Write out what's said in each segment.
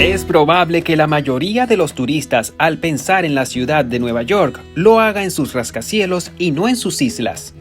Es probable que la mayoría de los turistas, al pensar en la ciudad de Nueva York, lo haga en sus rascacielos y no en sus islas.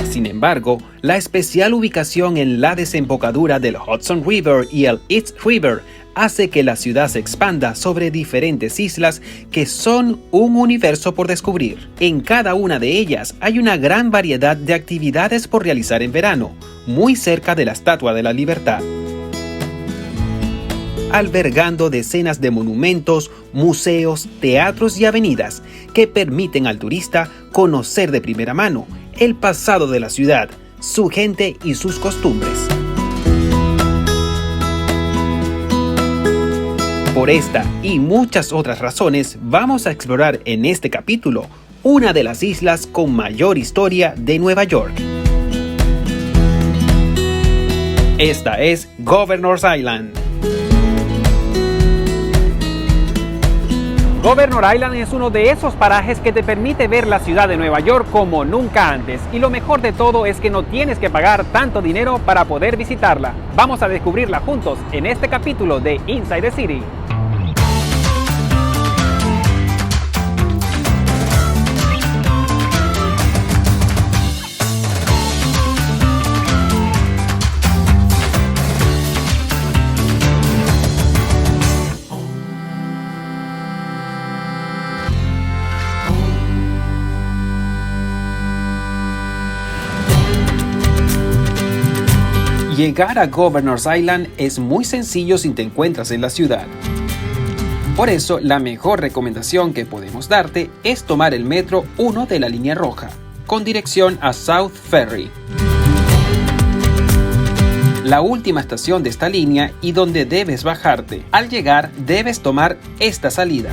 Sin embargo, la especial ubicación en la desembocadura del Hudson River y el East River hace que la ciudad se expanda sobre diferentes islas que son un universo por descubrir. En cada una de ellas hay una gran variedad de actividades por realizar en verano, muy cerca de la Estatua de la Libertad, albergando decenas de monumentos, museos, teatros y avenidas que permiten al turista conocer de primera mano el pasado de la ciudad, su gente y sus costumbres. Por esta y muchas otras razones, vamos a explorar en este capítulo una de las islas con mayor historia de Nueva York. Esta es Governor's Island. Governor Island es uno de esos parajes que te permite ver la ciudad de Nueva York como nunca antes. Y lo mejor de todo es que no tienes que pagar tanto dinero para poder visitarla. Vamos a descubrirla juntos en este capítulo de Inside the City. Llegar a Governor's Island es muy sencillo si te encuentras en la ciudad. Por eso, la mejor recomendación que podemos darte es tomar el metro 1 de la línea roja, con dirección a South Ferry, la última estación de esta línea y donde debes bajarte. Al llegar, debes tomar esta salida.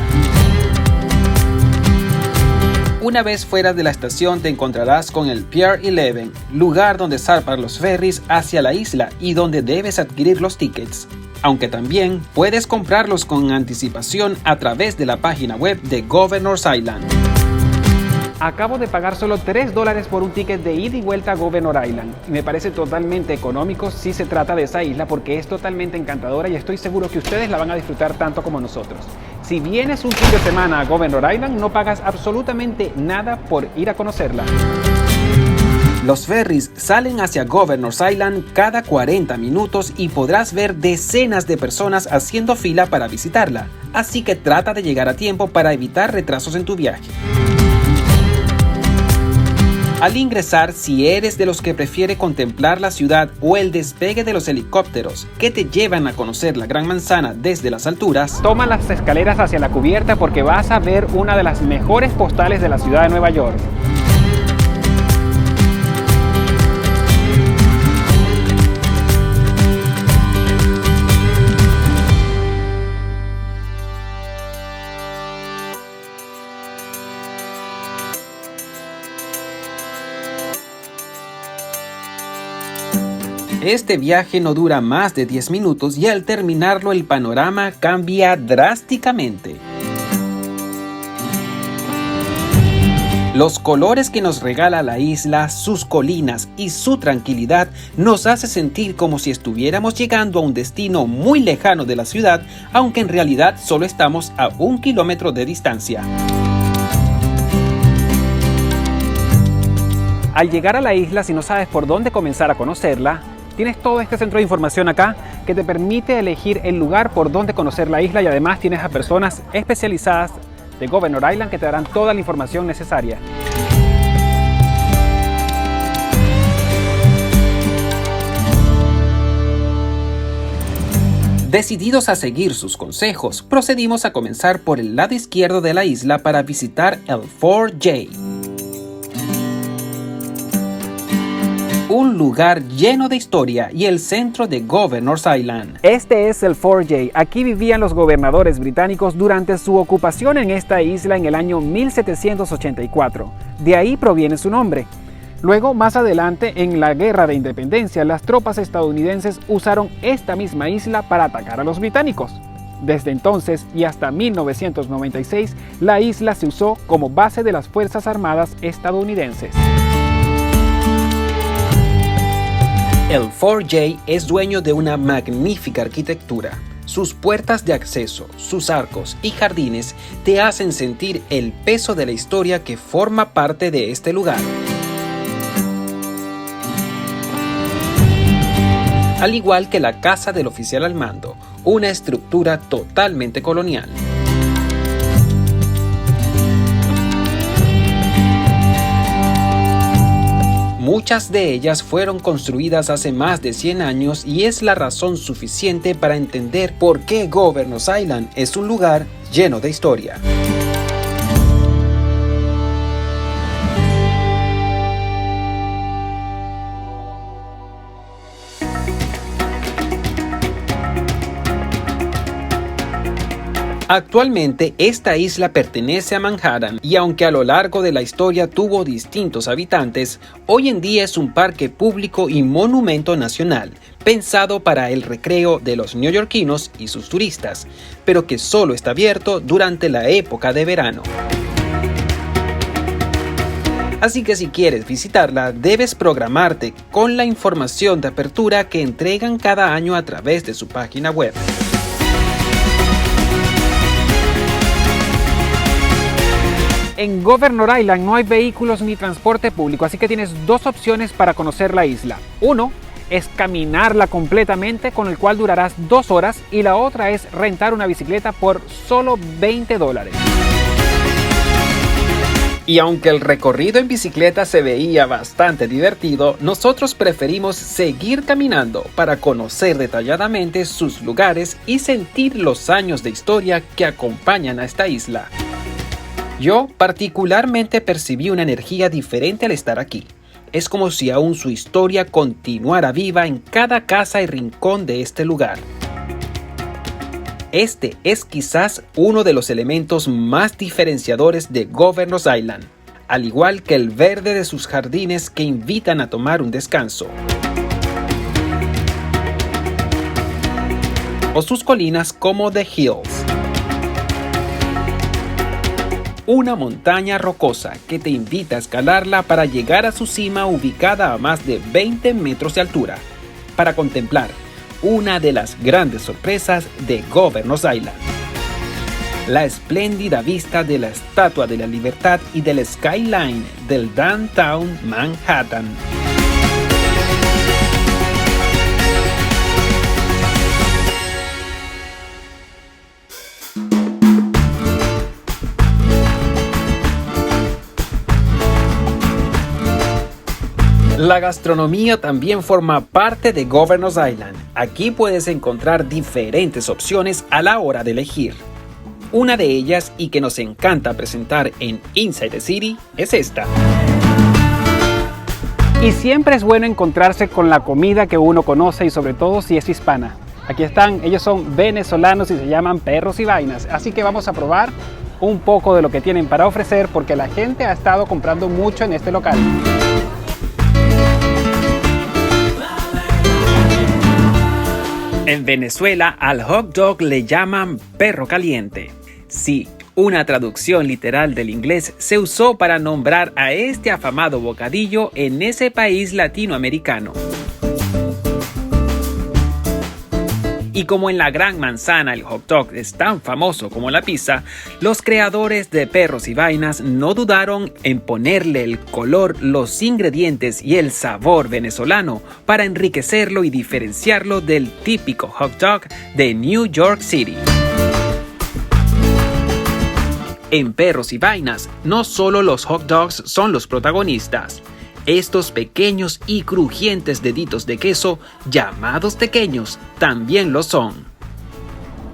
Una vez fuera de la estación te encontrarás con el Pier 11, lugar donde zarpan los ferries hacia la isla y donde debes adquirir los tickets, aunque también puedes comprarlos con anticipación a través de la página web de Governor's Island. Acabo de pagar solo $3 por un ticket de ida y vuelta a Governor Island y me parece totalmente económico si se trata de esa isla porque es totalmente encantadora y estoy seguro que ustedes la van a disfrutar tanto como nosotros. Si vienes un fin de semana a Governor Island no pagas absolutamente nada por ir a conocerla. Los ferries salen hacia Governor's Island cada 40 minutos y podrás ver decenas de personas haciendo fila para visitarla, así que trata de llegar a tiempo para evitar retrasos en tu viaje. Al ingresar, si eres de los que prefiere contemplar la ciudad o el despegue de los helicópteros que te llevan a conocer la Gran Manzana desde las alturas, toma las escaleras hacia la cubierta porque vas a ver una de las mejores postales de la ciudad de Nueva York. Este viaje no dura más de 10 minutos y al terminarlo el panorama cambia drásticamente. Los colores que nos regala la isla, sus colinas y su tranquilidad nos hace sentir como si estuviéramos llegando a un destino muy lejano de la ciudad, aunque en realidad solo estamos a 1 kilómetro de distancia. Al llegar a la isla, si no sabes por dónde comenzar a conocerla, tienes todo este centro de información acá que te permite elegir el lugar por donde conocer la isla y además tienes a personas especializadas de Governor Island que te darán toda la información necesaria. Decididos a seguir sus consejos, procedimos a comenzar por el lado izquierdo de la isla para visitar el Fort Jay. Un lugar lleno de historia y el centro de Governor's Island. Este es el Fort Jay. Aquí vivían los gobernadores británicos durante su ocupación en esta isla en el año 1784. De ahí proviene su nombre. Luego, más adelante, en la Guerra de Independencia, las tropas estadounidenses usaron esta misma isla para atacar a los británicos. Desde entonces y hasta 1996, la isla se usó como base de las Fuerzas Armadas estadounidenses. El Fort Jay es dueño de una magnífica arquitectura. Sus puertas de acceso, sus arcos y jardines te hacen sentir el peso de la historia que forma parte de este lugar. Al igual que la casa del oficial al mando, una estructura totalmente colonial. Muchas de ellas fueron construidas hace más de 100 años y es la razón suficiente para entender por qué Governor's Island es un lugar lleno de historia. Actualmente esta isla pertenece a Manhattan y aunque a lo largo de la historia tuvo distintos habitantes, hoy en día es un parque público y monumento nacional, pensado para el recreo de los neoyorquinos y sus turistas, pero que solo está abierto durante la época de verano. Así que si quieres visitarla, debes programarte con la información de apertura que entregan cada año a través de su página web. En Governor Island no hay vehículos ni transporte público, así que tienes dos opciones para conocer la isla. Uno es caminarla completamente, con el cual durarás 2 horas, y la otra es rentar una bicicleta por solo $20. Y aunque el recorrido en bicicleta se veía bastante divertido, nosotros preferimos seguir caminando para conocer detalladamente sus lugares y sentir los años de historia que acompañan a esta isla. Yo particularmente percibí una energía diferente al estar aquí. Es como si aún su historia continuara viva en cada casa y rincón de este lugar. Este es quizás uno de los elementos más diferenciadores de Governor's Island, al igual que el verde de sus jardines que invitan a tomar un descanso. O sus colinas como The Hills. Una montaña rocosa que te invita a escalarla para llegar a su cima ubicada a más de 20 metros de altura, para contemplar una de las grandes sorpresas de Governor's Island: la espléndida vista de la Estatua de la Libertad y del skyline del Downtown Manhattan. La gastronomía también forma parte de Governor's Island. Aquí puedes encontrar diferentes opciones a la hora de elegir. Una de ellas, y que nos encanta presentar en Inside the City, es esta. Y siempre es bueno encontrarse con la comida que uno conoce y sobre todo si es hispana. Aquí están, ellos son venezolanos y se llaman Perros y Vainas. Así que vamos a probar un poco de lo que tienen para ofrecer porque la gente ha estado comprando mucho en este local. En Venezuela al hot dog le llaman perro caliente. Sí, una traducción literal del inglés se usó para nombrar a este afamado bocadillo en ese país latinoamericano. Y como en la Gran Manzana el hot dog es tan famoso como la pizza, los creadores de Perros y Vainas no dudaron en ponerle el color, los ingredientes y el sabor venezolano para enriquecerlo y diferenciarlo del típico hot dog de New York City. En Perros y Vainas, no solo los hot dogs son los protagonistas. Estos pequeños y crujientes deditos de queso, llamados tequeños, también lo son.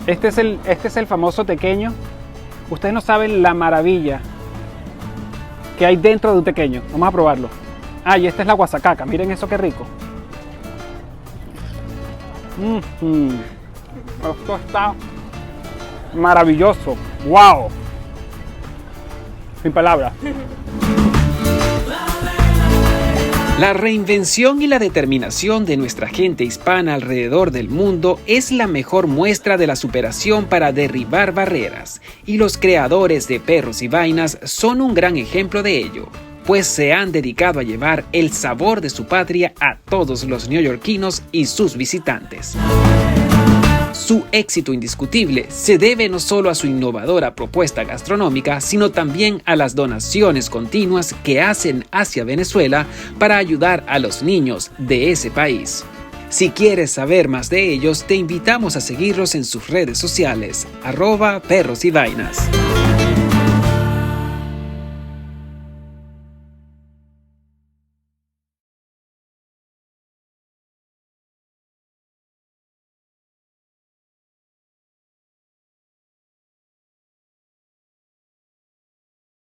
Este es el famoso tequeño. Ustedes no saben la maravilla que hay dentro de un tequeño. Vamos a probarlo. Ah, y esta es la guasacaca. Miren eso, qué rico. Esto está maravilloso. ¡Wow! Sin palabras. La reinvención y la determinación de nuestra gente hispana alrededor del mundo es la mejor muestra de la superación para derribar barreras, y los creadores de Perros y Vainas son un gran ejemplo de ello. pues se han dedicado a llevar el sabor de su patria a todos los neoyorquinos y sus visitantes. Su éxito indiscutible se debe no solo a su innovadora propuesta gastronómica, sino también a las donaciones continuas que hacen hacia Venezuela para ayudar a los niños de ese país. Si quieres saber más de ellos, te invitamos a seguirlos en sus redes sociales, @perrosyvainas.